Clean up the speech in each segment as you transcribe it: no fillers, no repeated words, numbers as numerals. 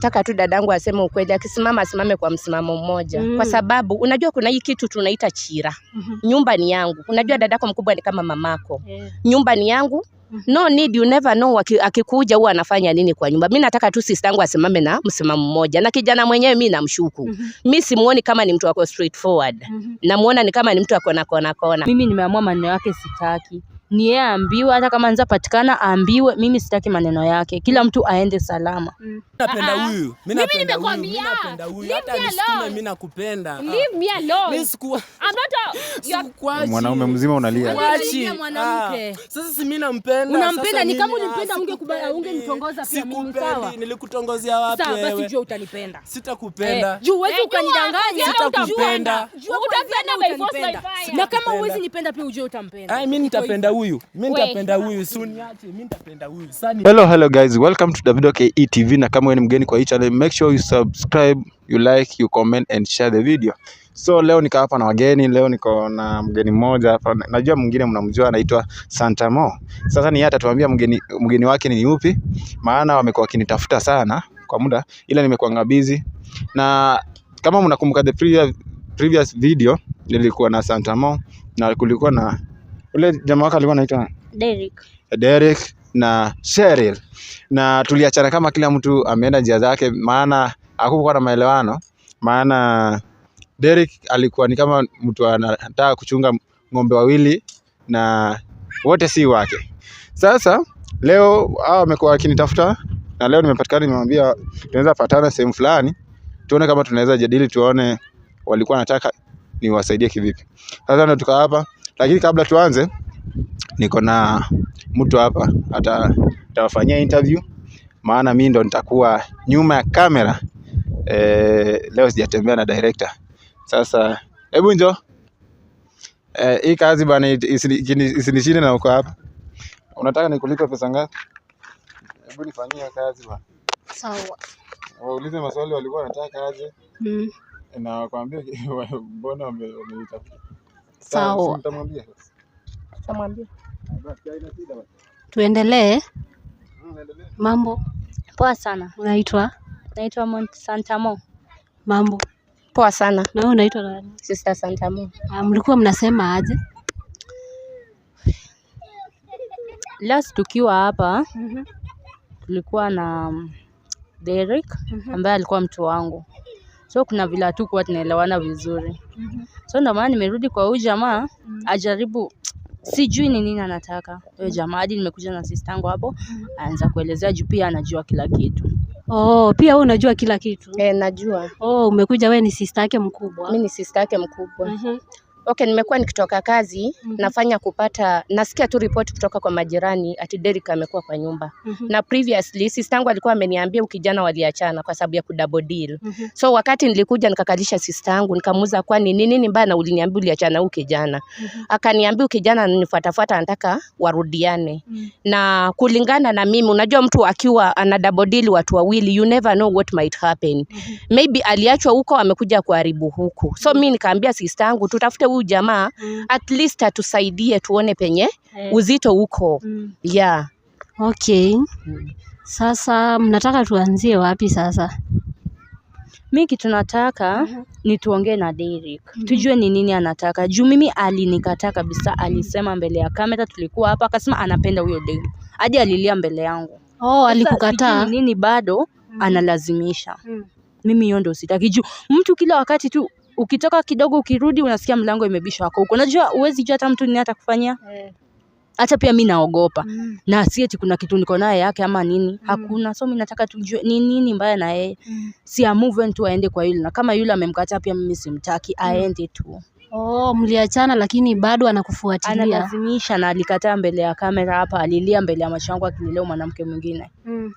Taka tu dadangu aseme ukweli, akisimama asimame kwa msimamo mmoja. Kwa sababu unajua kuna hii kitu tunaita chira. Nyumba ni yangu. Unajua dadako mkubwa ni kama mamako. Nyumba ni yangu. No need, you never know akikuja huwa anafanya nini kwa nyumba. Mimi nataka tu sister yangu asimame na msimamo mmoja. Na kijana mwenyewe mimi namshuku. Mimi simuoni kama ni mtu wako straightforward. Namuona ni kama ni mtu wako na kona. Mimi nimeamua maneno yake sitaki. Ni yeye aambiwe, hata kama anza patikana aambiwe. Mimi sitaki maneno yake. Kila mtu aende salama. Napenda huyu. Mimi napenda huyu. Hata nisikume mimi nakupenda. Leave me alone. Mimi sikuwa. I'm not mwanaume mzima unalia. mwanamke. Sasa si mimi nampenda. Unampenda ni kama unimpenda ungenitongoza pia mimi sawa. Nilikutongozea wapi wewe? Sawa basi jua utanipenda. Sitakupenda. Juu wewe ukanidanganya. Sitakupenda. Utapenda by force by fire. Na kama huwezi nipenda pia ujue utampenda. Mimi nitapenda huyu. Mimi nitapenda huyu. Suniache mimi nitapenda huyu. Hello guys, welcome to Davido KE TV. Na kama wewe ni mgeni kwa hii channel, make sure you subscribe, you like, you comment and share the video. So leo niko hapa na wageni, leo niko na mgeni mmoja hapa. Najua mwingine mnamjua, anaitwa Santamo. Sasa ni yeye atatuambia mgeni wake ni yupi, maana wamekuwa wakinitafuta sana kwa muda, ila nimekuwa busy. Na kama mnakumbuka the previous video nilikuwa na Santamo na kulikuwa na ule jamaa wake alikuwa anaitwa Derek na Cheryl, na tuliachana kama kila mtu ameenda njia zake, maana hakukuwa na maelewano. Maana Derek alikuwa ni kama mtu anataka kuchunga ng'ombe wawili na wote si wake. Sasa leo hao wamekuwa wakinitafuta na leo nimepatikana, nimemwambia tunaweza patana sehemu fulani tuone kama tunaweza jadili, tuone walikuwa wanataka niwasaidie kivipi. Sasa ndio tuka hapa, lakini kabla tuanze niko na mtu hapa atawafanyia interview, maana mimi ndo nitakuwa nyuma ya kamera. Leo sijatembea na director. Sasa hebu njoo. Hii kazi bana isinishinde na uko hapa. Unataka nikulipe pesa ngapi? Hebu nifanyie kazi bana. Sawa. Waulize maswali walikuwa wanataka aje. Na wakwambie mbona wameitafuta. Sawa. Tutamwambia. Tuendelee. Mambo Poa sana. unaitwa? Naitwa Santamo. Mambo Poa sana. na wewe unaitwa nani? Sister Santamo. Mlikuwa mnasema aje? Last tukiwa hapa tulikuwa na Derek ambaye alikuwa mtu wangu. So kuna vile hatukuwa tunaelewana vizuri. So ndio maana nimerudi kwa huyu jamaa ajaribu, sijui ni nini anataka. Huyo jamaa hadi nimekuja na sister yangu hapo, aanza kuelezea juu pia anajua kila kitu. Pia wewe unajua kila kitu? Najua. Umekuja, wewe ni sister yake mkubwa? Mimi ni sister yake mkubwa. Okay, nimekuwa nikitoka kazi, nafanya kupata, nasikia tu report kutoka kwa majirani ati Derek amekuwa kwa nyumba. Na previously sister yangu alikuwa ameniambia ukijana waliachana kwa sababu ya kudouble deal. So wakati nilikuja nikakalisha sister yangu, nikamuuliza kwani nini mbaya na uliniambia uliachana ukijana. Akaniambia ukijana ananifuatafuata anataka warudiane. Na kulingana na mimi, unajua mtu akiwa ana double deal watu wawili, you never know what might happen. Maybe aliachwa huko amekuja kuharibu huku. So mimi nikaambia sister yangu tutafute huyu jamaa at least atusaidie tuone penye uzito huko. Yeah. Okay. Sasa mnataka tuanzie wapi sasa? Mimi kitu nataka ni tuongee na Derek. Tujue ni nini anataka. Juu mimi alinikataa kabisa, alisema mbele ya kamera, tulikuwa hapa akasema anapenda huyo Derek. Hadi alilia mbele yangu. Alikukataa? Nini bado analazimisha. Mimi hiyo ndio sitaki. Juu mtu kila wakati tu ukitoka kidogo ukirudi unasikia mlango imebishwa hapo. Unajua uwezi jua hata mtu nini atakufanyia. Hata pia mimi naogopa. Na si eti kuna kitu niko naye yake ama nini. Hakuna. So mimi nataka tujue ni nini mbaya na yeye. Si move on tu aende kwa yule. Na kama yule amemkataa pia mimi simtaki, aende tu. Mliachana lakini bado anakufuatilia? Analazimisha na alikataa mbele ya kamera hapa, alilia mbele ya macho yangu akinilewa mwanamke mwingine.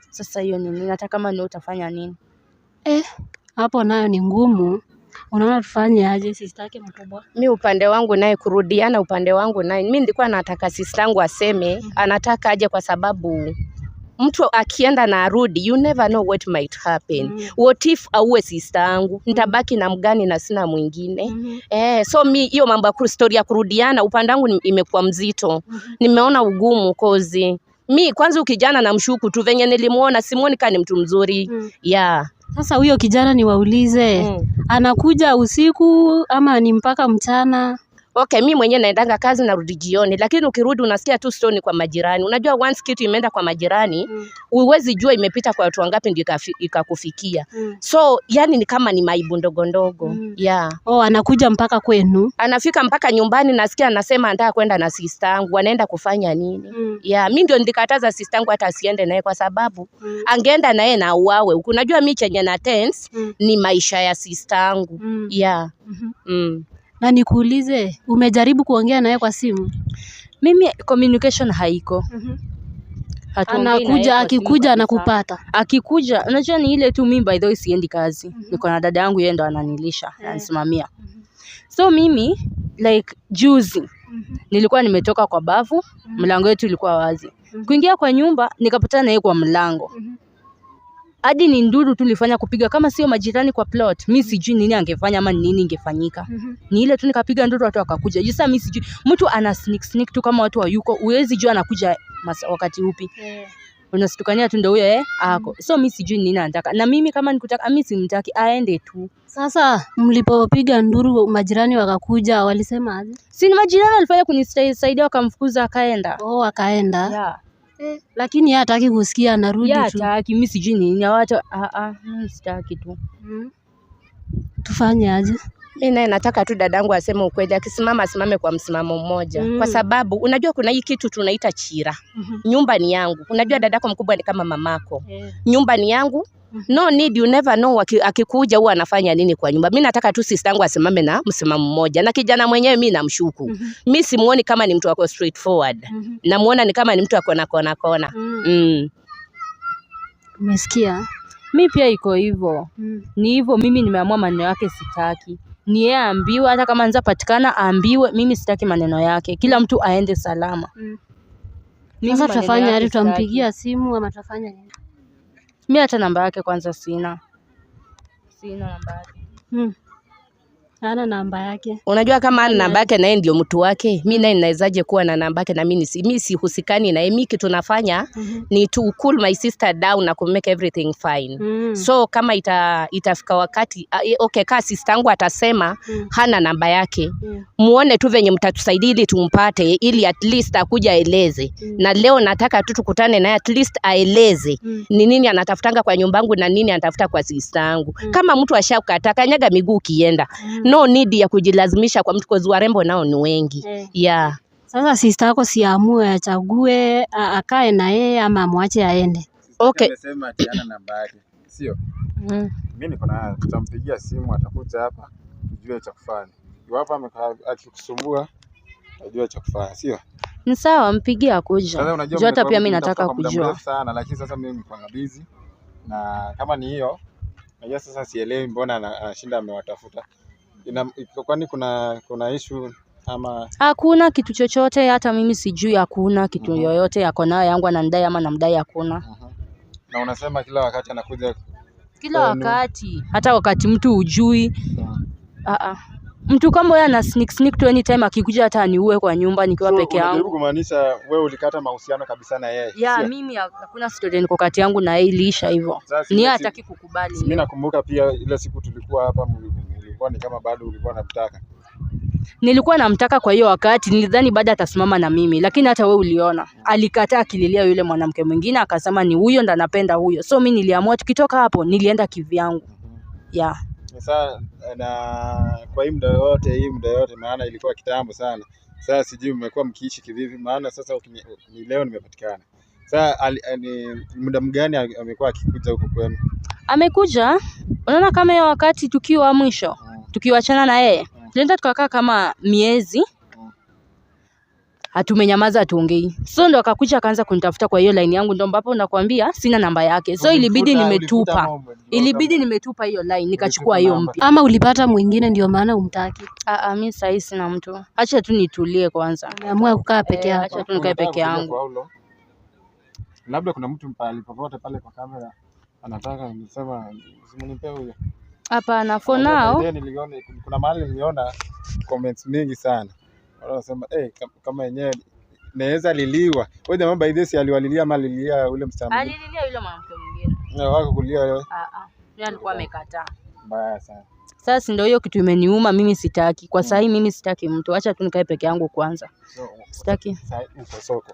Sasa hiyo ni nini? Hata kama ni utafanya nini? Hapo nayo ni ngumu. Unaona tufanye aje sister yake mkubwa? Mimi upande wangu naye kurudiana, upande wangu naye mimi nilikuwa nataka sister yangu aseme anataka aje, kwa sababu mtu akienda na arudi, you never know what might happen. What if auwe sister yangu, nitabaki na mgani na sina mwingine? So mimi hiyo mambo ya story ya kurudiana upande wangu imekuwa mzito. Nimeona ugumu cause Mi kwanza ukijana na mshuku tu venye nilimuona simuoni kama ni mtu mzuri. Yeah. Sasa huyo kijana niwaulize, anakuja usiku ama ni mpaka mchana? Okay, mi mwenyewe naendanga kazi narudi jioni, lakini ukirudi unasikia tu story kwa majirani. Unajua once kitu imeenda kwa majirani, huwezi jua imepita kwa watu wangapi ndio ikakufikia. So yani ni kama ni maibu ndogo ndogo. Yeah. Oh, anakuja mpaka kwenu? Anafika mpaka nyumbani, nasikia anasema anataka kwenda na sister yangu. Wanaenda kufanya nini? Yeah, mi ndio nilikataza sister yangu hata asiende naye kwa sababu angeenda naye na uawe. Unajua mi chenye na tense ni maisha ya sister yangu. Yeah. Na nikuulize, umejaribu kuongea naye kwa simu? Mimi communication haiko. Anakuja, akikuja anakupata? Akikuja, unajua ni ile tu, mimi by the way siendi kazi. Niko na dada yangu, yeye ndo ananilisha, ananisimamia. So mimi like juzi nilikuwa nimetoka kwa bafu, mlango wetu ulikuwa wazi. Kuingia kwa nyumba nikapatana naye kwa mlango. Hadi ni nduru tulifanya kupiga, kama sio majirani kwa plot. Mimi sijui nini angefanya ama nini ingefanyika. Ni ile tu nikapiga nduru, watu wakakuja. Sasa mimi sijui, mtu ana sneak tu kama watu wayuko, uwezi jua anakuja wakati upi. Unasitukania tu ndio huyo ako. So mimi sijui nini anataka. Na mimi kama nikutaka, mimi simtaki aende tu. Sasa mlipopiga nduru majirani wakakuja, walisema aje? Si ni majirani walifanya kunisaidia, wakamfukuza akaenda. Oh, akaenda. Yeah. Lakini yeye hataki kusikia, anarudi tu. Hataki, mimi sijui nini watu mimi sitaki tu. Tufanye aje? Mimi naye nataka tu dadangu aseme ukweli, akisimama asimame kwa msimamo mmoja. Kwa sababu unajua kuna hii kitu tunaita chira. Nyumba ni yangu. Unajua dadako mkubwa ni kama mamako. Nyumba ni yangu. No need, you never know akikuja huwa anafanya nini kwa nyumba. Mimi nataka tu sister yangu asimame na msimamo mmoja. Na kijana mwenyewe mimi namshuku. Mimi simuoni kama ni mtu wako straightforward. Namuona ni kama ni mtu wako na kona. Umesikia? Mimi pia iko hivyo. Ni hivyo, mimi nimeamua maneno yake sitaki. Ni yeye aambiwe, hata kama anza patikana aambiwe, mimi sitaki maneno yake. Kila mtu aende salama. Sasa tutafanya hadi tutampigia simu ama tutafanya nini? Mimi hata namba yake kwanza sina. Sina namba yake. Hana namba yake. Unajua kama ana namba yake na yeye ndio mtu wake, mimi naye ninawezaje kuwa na namba yake na mimi sihusikani na yeye. Mimi kitu nafanya ni to cool my sister down na ku make everything fine. So kama itafika wakati okay, kama sister yangu atasema hana namba yake, muone tu venye mtatusaidia ili tumpate, ili at least akuja aeleze. Na leo nataka tu tukutane naye at least aeleze ni nini anatafutanga kwa nyumbangu na nini anatafuta kwa sister yangu. Kama mtu ashakata kanyaga miguu kienda. No need ya kujilazimisha kwa mtu, kwa warembo nao ni wengi. Yeah. Sasa sister yako siamue achague akae na yeye ama amwache aende. Okay. Amesema ati hana namba yake. Sio? Mimi niko na, tutampigia simu, atakuja hapa tujue cha kufanya. Iwapo akikusumbua ajue cha kufanya, sio? Ni sawa, mpigie akuja. Jua hata pia mimi nataka kujua sana, lakini sasa mimi niko busy na kama ni hiyo najua sasa sielewi mbona anashinda amewatafuta. Kwani kuna issue ama hakuna kitu chochote? Hata mimi sijui, hakuna kitu yoyote yako nayo yangu anandai ama namdai, hakuna. Na unasema kila wakati anakuja kila wakati, hata wakati mtu hujui. Mtu kama wewe ana sneak tu anytime, akikuja hata aniue kwa nyumba nikiwa peke yangu. Unajaribu kumaanisha wewe ulikata mahusiano kabisa na yeye? Yeah, mimi hakuna story niko kati yangu na yeye, iliisha hivyo. Ni yeye hataki kukubali. Mimi nakumbuka pia ile siku tulikuwa hapa, mlikuwa ni kama bado ulikuwa unamtaka. Nilikuwa namtaka, kwa hiyo wakati nilidhani baada atasimama na mimi, lakini hata wewe uliona alikataa, akililia yule mwanamke mwingine, akasema ni huyo ndo anapenda huyo. So mimi niliamua tukitoka hapo nilienda kivyangu. Yeah. Sasa na kwa hii muda yote maana ilikuwa kitambo sana. Sasa sijui mmekuwa mkiishi kivipi, maana sasa ni leo nimepatikana. Sasa ni muda mgani amekuwa akikuja huko kwenu? Amekuja, unaona kama hiyo wakati tukiwa mwisho, tukiwachana na yeye, tulienda tukakaa kama miezi. Hatumenyamaza, hatuongei. So ndo akakuja akaanza kunitafuta kwa hiyo line yangu, ndo ambapo nakwambia sina namba yake. So ilibidi nimetupa hiyo line, nikachukua hiyo mpya. Ama ulipata mwingine ndio maana umtaki? Mimi sasa sina mtu. Acha tu nitulie kwanza. Niamua kukaa peke yako. Acha tu nikae peke yangu. Labda kuna mtu pale popote pale kwa kamera anataka nisema usimnipe huyo. Hapana, for now. Kuna mahali niliona comments mingi sana. Wanasema kama yenyewe naweza liliwa. Wewe jamaa by this aliwalilia ama alilia ule msichana? Alililia yule mwanamke mwingine. Na wako kulia wewe. Yeye alikuwa amekataa. Mbaya sana. Sasa ndio hiyo kitu imeniuma, mimi sitaki. Kwa sasa mimi sitaki mtu. Acha tu nikae peke yangu kwanza. Sitaki. Sasa uko soko.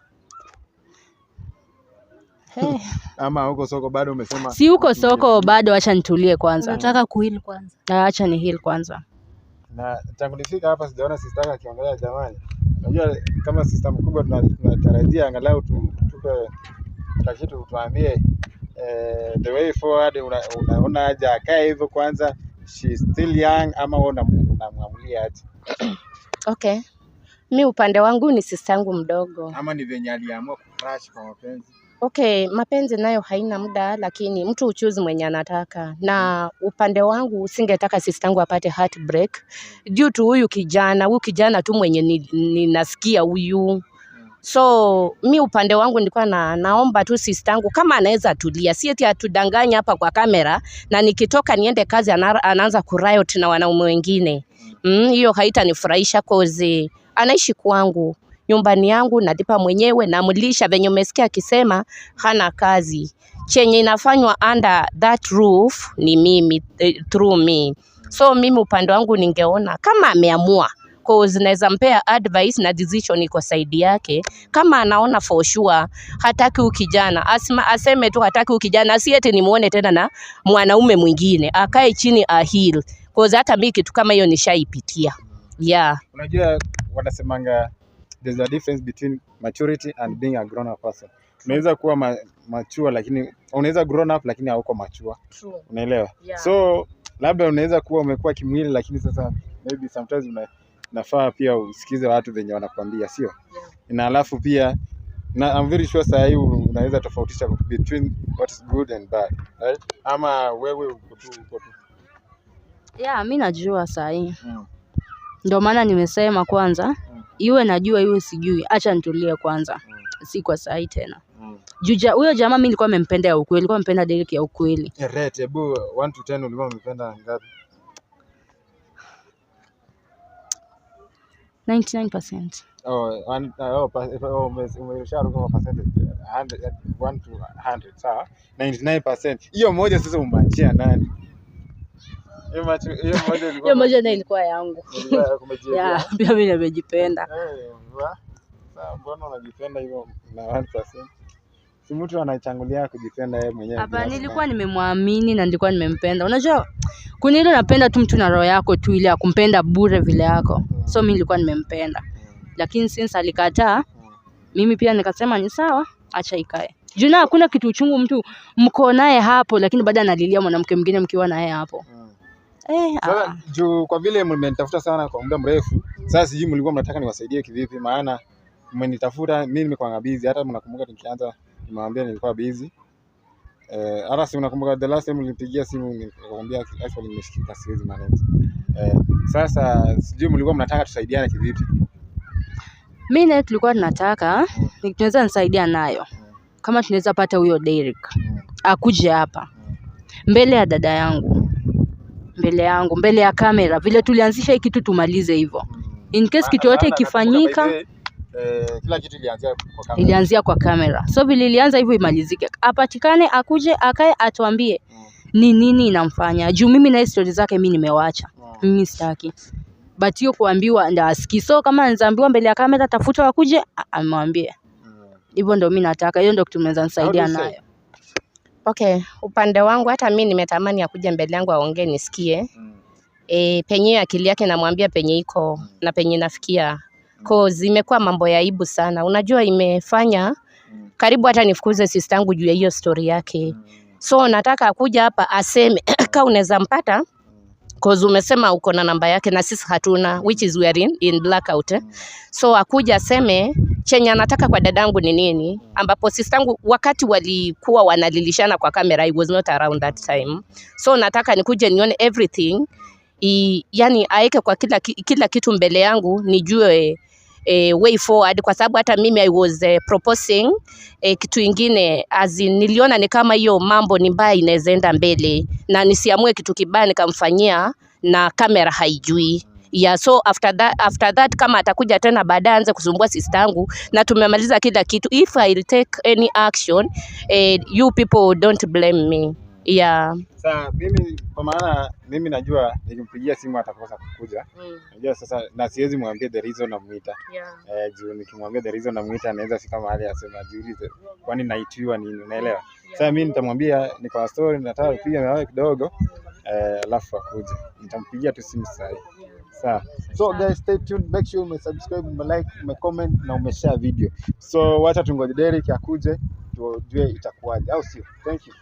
Hey. Ama huko soko bado umesema? Si huko soko bado, acha nitulie kwanza. Nataka kuheal kwanza. Acha ni heal kwanza. Na tangu nifika hapa sijaona sister yake akiongelea jamani. Unajua kama sister mkubwa tunatarajia angalau tupe kitu tuambie the way forward. Unaona aje akae hivyo kwanza, she still young ama unamwamulia aje? Okay. Mi upande wangu ni sister yangu mdogo. Ama ni venye aliamua kucrash kwa mapenzi? Okay, mapenzi nayo haina muda, lakini mtu uchuzi mwenye anataka. Na upande wangu singetaka sister yangu apate heartbreak due to huyu kijana tu mwenye ninasikia huyu. So mi upande wangu nilikuwa naomba tu sister yangu kama anaweza tulia, si eti atudanganya hapa kwa kamera na nikitoka niende kazi anaanza kuriot na wanaume wengine. Hiyo haitanifurahisha cause anaishi kwangu, nyumbani yangu, nalipa mwenyewe, namlisha venye umesikia akisema hana kazi. Chenye inafanywa under that roof ni mimi, through me. So mimi upande wangu ningeona kama ameamua, cause naweza mpea advice na decision iko side yake. Kama anaona for sure hataki ukijana, aseme tu hataki ukijana, asiete nimuone tena na mwanaume mwingine, akae chini heal. Cause hata mimi kitu kama hiyo nishaipitia. Yeah. Unajua wanasemanga there's a difference between maturity and being a grown up person. Unaweza kuwa mature lakini unaweza grown up lakini hauko mature. True. Unaelewa? Yeah. So labda unaweza kuwa umekuwa kimwili lakini sasa maybe sometimes nafaa pia usikize watu venye wanakuambia, sio? Yeah. Na alafu pia na I'm very sure saa hii unaweza tofautisha between what is good and bad, right? Ama wewe uko tu. Yeah, mimi najua saa hii. Ndio maana nimesema kwanza iwe najua iwe sijui, acha nitulie kwanza. Si kwa saa hii tena. Juja huyo jamaa mimi nilikuwa nimempenda ya ukweli, nilikuwa nimempenda Derek ya ukweli. Rate hebu 1 to 10 ulikuwa umependa ngapi? 99%. Umesharuka kwa percentage 1 to 100, sawa? 99%. Hiyo moja sasa umachia nani? Hiyo moja na ilikuwa yangu. Yeah, pia mimi nimejipenda. Sasa mbona unajipenda hivyo na 1%? Si mtu anachangulia kujipenda yeye mwenyewe. Hapa nilikuwa nimemwamini na nilikuwa nimempenda. Unajua kuna ile napenda tu mtu na roho yako tu, ile akumpenda bure vile yako. So mimi nilikuwa nimempenda. Lakini since alikataa, mimi pia nikasema ni sawa, acha ikae. Juna hakuna kitu uchungu mtu mko naye hapo lakini baada analilia mwanamke mwingine mkiwa naye hapo. Sasa juu kwa vile mmenitafuta sana kwa muda mrefu, sasa sijui mlikuwa mnataka niwasaidie kivipi, maana mmenitafuta mimi nimekuwa busy. Hata mnakumbuka nikianza nimwambia nilikuwa busy. Hata si mnakumbuka the last time nilipigia simu nikamwambia actually nimeshika siwezi manage. Sasa sijui mlikuwa mnataka tusaidiane kivipi. Mimi na tulikuwa tunataka tunaweza nisaidia nayo. Kama tunaweza pata huyo Derek akuje hapa mbele ya dada yangu, mbele ya kamera, vile tulianzisha hii kitu tumalize hivyo. In case kitu yote ikifanyika, kila kitu ilianzia kwa kamera. So vile ilianza hivyo imalizike. Apatikane, akuje, akae, atuambie ni nini inamfanya. Juu mimi na stories zake mimi nimewacha. Mimi sitaki. But hiyo kuambiwa ndio asikii. So kama anaambiwa mbele ya kamera tafuta wakuje, amwambie. Hivyo ndio mimi nataka. Hiyo ndio kitu tunaweza nisaidia nayo. Okay, upande wangu hata mimi nimetamani akuje mbele yangu aongee nisikie. Penye akili yake namwambia penye iko na penye nafikia. Cause imekuwa mambo ya aibu sana. Unajua imefanya karibu hata nifukuze sister yangu juu ya hiyo story yake. So nataka akuja hapa aseme kama unaweza mpata, cause umesema uko na namba yake na sisi hatuna, which is we are in blackout. So akuja aseme chenye anataka kwa dadangu ni nini, ambapo sister yangu wakati walikuwa wanalilishana kwa kamera, I was not around that time. So nataka nikuje nione everything, yani aeke kwa kila kitu mbele yangu nijue way forward, kwa sababu hata mimi I was proposing kitu ingine, niliona ni kama hiyo mambo ni mbaya inaweza enda mbele na nisiamue kitu kibaya nikamfanyia na kamera haijui. Yeah, so after that kama atakuja tena baadaye aanze kusumbua sister yangu na tumemaliza kila kitu, if I'll take any action, you people don't blame me. Yeah. Sasa mimi kwa maana mimi najua nikimpigia simu atakosa kukuja. Najua sasa na siwezi mwambia the reason namuita. Yeah. Juu nikimwambia the reason namuita anaweza fika mahali asema jiulize kwani naitiwa nini, unaelewa? Sasa mimi nitamwambia niko na story nataka kupiga na wewe kidogo, alafu akuje. Nitampigia tu simu sasa. Sawa. So guys, stay tuned, make sure umesubscribe, like, umecomment na umeshare video. So wacha tungoje Derrick akuje tujue itakuwaje, au sio? Thank you.